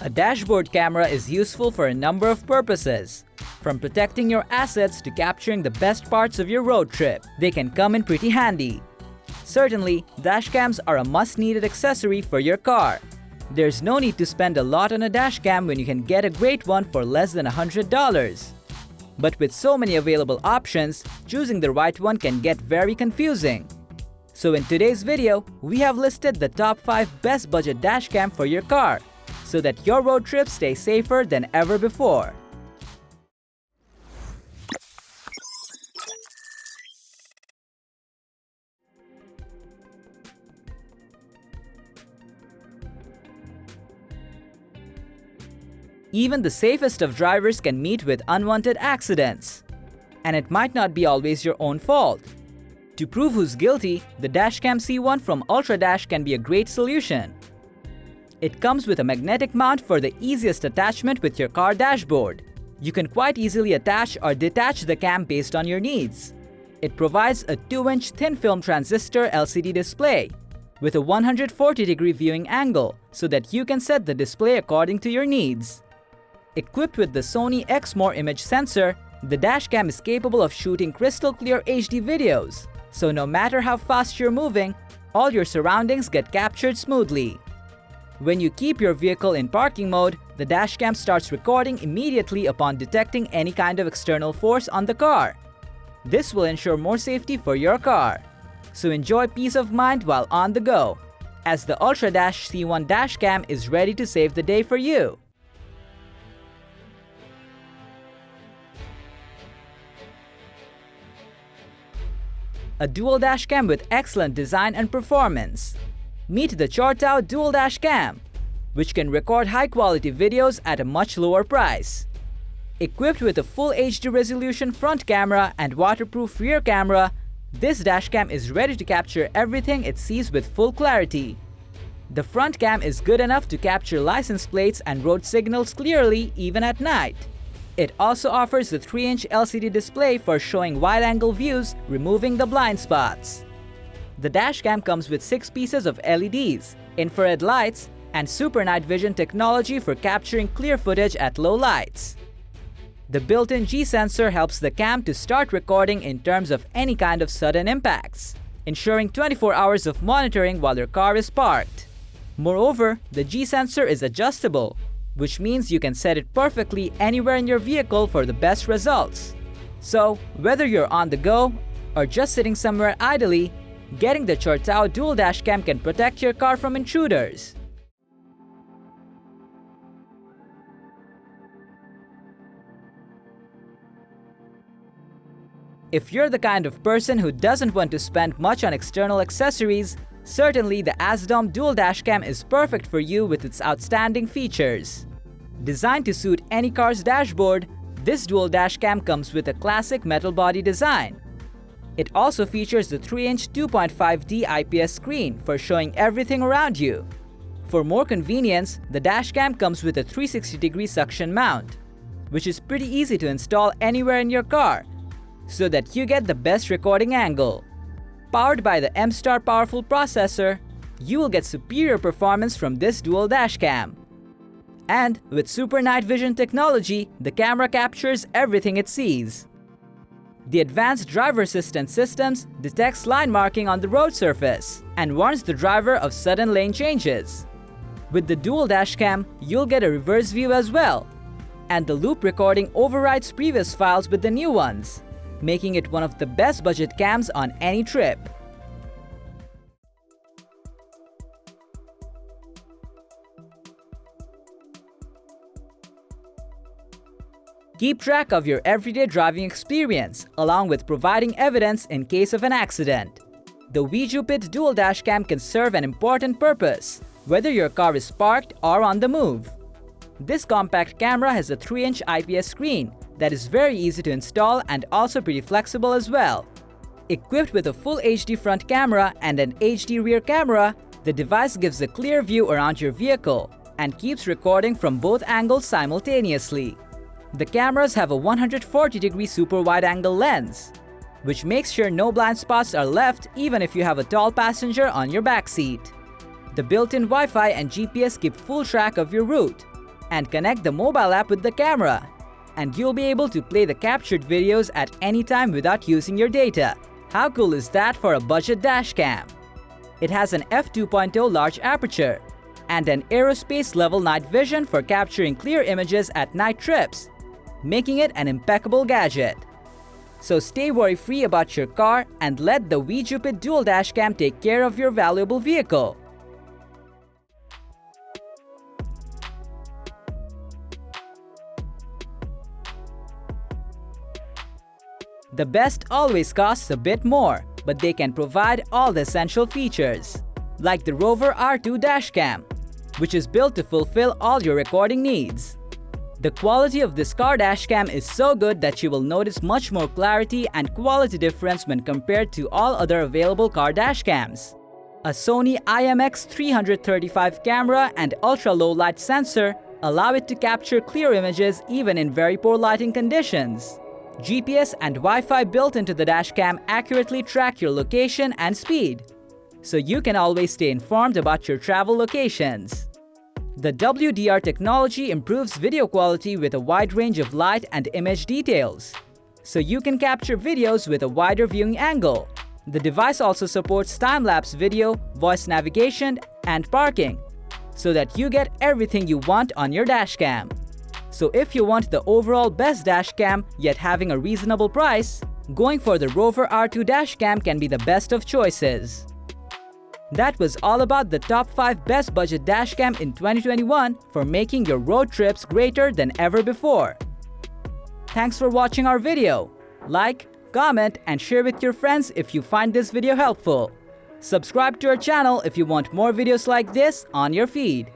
A dashboard camera is useful for a number of purposes. From protecting your assets to capturing the best parts of your road trip, they can come in pretty handy. Certainly, dashcams are a must-needed accessory for your car. There's no need to spend a lot on a dashcam when you can get a great one for less than $100. But with so many available options, choosing the right one can get very confusing. So in today's video, we have listed the top 5 best budget dashcam for your car, so that your road trips stay safer than ever before. Even the safest of drivers can meet with unwanted accidents. And it might not be always your own fault. To prove who's guilty, the Dashcam C1 from UltraDash can be a great solution. It comes with a magnetic mount for the easiest attachment with your car dashboard. You can quite easily attach or detach the cam based on your needs. It provides a 2-inch thin-film transistor LCD display with a 140-degree viewing angle so that you can set the display according to your needs. Equipped with the Sony Exmor image sensor, the dashcam is capable of shooting crystal clear HD videos, so no matter how fast you're moving, all your surroundings get captured smoothly. When you keep your vehicle in parking mode, the dashcam starts recording immediately upon detecting any kind of external force on the car. This will ensure more safety for your car. So enjoy peace of mind while on the go, as the UltraDash C1 dashcam is ready to save the day for you. A dual dashcam with excellent design and performance. Meet the CHORTAU Dual Dash Cam, which can record high-quality videos at a much lower price. Equipped with a full HD resolution front camera and waterproof rear camera, this dashcam is ready to capture everything it sees with full clarity. The front cam is good enough to capture license plates and road signals clearly even at night. It also offers a 3-inch LCD display for showing wide-angle views, removing the blind spots. The dashcam comes with 6 pieces of LEDs, infrared lights, and super night vision technology for capturing clear footage at low lights. The built-in G sensor helps the cam to start recording in terms of any kind of sudden impacts, ensuring 24 hours of monitoring while your car is parked. Moreover, the G sensor is adjustable, which means you can set it perfectly anywhere in your vehicle for the best results. So, whether you're on the go or just sitting somewhere idly, getting the CHORTAU Dual Dash Cam can protect your car from intruders. If you're the kind of person who doesn't want to spend much on external accessories, certainly the AZDOME Dual Dash Cam is perfect for you with its outstanding features. Designed to suit any car's dashboard, this Dual Dash Cam comes with a classic metal body design. It also features the 3-inch 2.5D IPS screen for showing everything around you. For more convenience, the dashcam comes with a 360-degree suction mount, which is pretty easy to install anywhere in your car, so that you get the best recording angle. Powered by the M-Star powerful processor, you will get superior performance from this dual dashcam. And with super night vision technology, the camera captures everything it sees. The advanced driver assistance systems detects line marking on the road surface and warns the driver of sudden lane changes. With the dual dashcam, you'll get a reverse view as well, and the loop recording overrides previous files with the new ones, making it one of the best budget cams on any trip. Keep track of your everyday driving experience, along with providing evidence in case of an accident. The WeJupit Dual Dash Cam can serve an important purpose, whether your car is parked or on the move. This compact camera has a 3-inch IPS screen that is very easy to install and also pretty flexible as well. Equipped with a full HD front camera and an HD rear camera, the device gives a clear view around your vehicle and keeps recording from both angles simultaneously. The cameras have a 140-degree super wide-angle lens, which makes sure no blind spots are left even if you have a tall passenger on your backseat. The built-in Wi-Fi and GPS keep full track of your route, and connect the mobile app with the camera, and you'll be able to play the captured videos at any time without using your data. How cool is that for a budget dash cam? It has an f2.0 large aperture and an aerospace level night vision for capturing clear images at night trips, making it an impeccable gadget. So stay worry-free about your car and let the WeJupit Dual Dash Cam take care of your valuable vehicle. The best always costs a bit more, but they can provide all the essential features, like the Rove R2 Dash Cam, which is built to fulfill all your recording needs. The quality of this car dash cam is so good that you will notice much more clarity and quality difference when compared to all other available car dash cams. A Sony IMX335 camera and ultra-low light sensor allow it to capture clear images even in very poor lighting conditions. GPS and Wi-Fi built into the dash cam accurately track your location and speed, so you can always stay informed about your travel locations. The WDR technology improves video quality with a wide range of light and image details, so you can capture videos with a wider viewing angle. The device also supports time-lapse video, voice navigation, and parking, so that you get everything you want on your dashcam. So if you want the overall best dashcam yet having a reasonable price, going for the Rove R2 dashcam can be the best of choices. That was all about the top 5 best budget dashcam in 2021 for making your road trips greater than ever before. Thanks for watching our video. Like, comment, and share with your friends if you find this video helpful. Subscribe to our channel if you want more videos like this on your feed.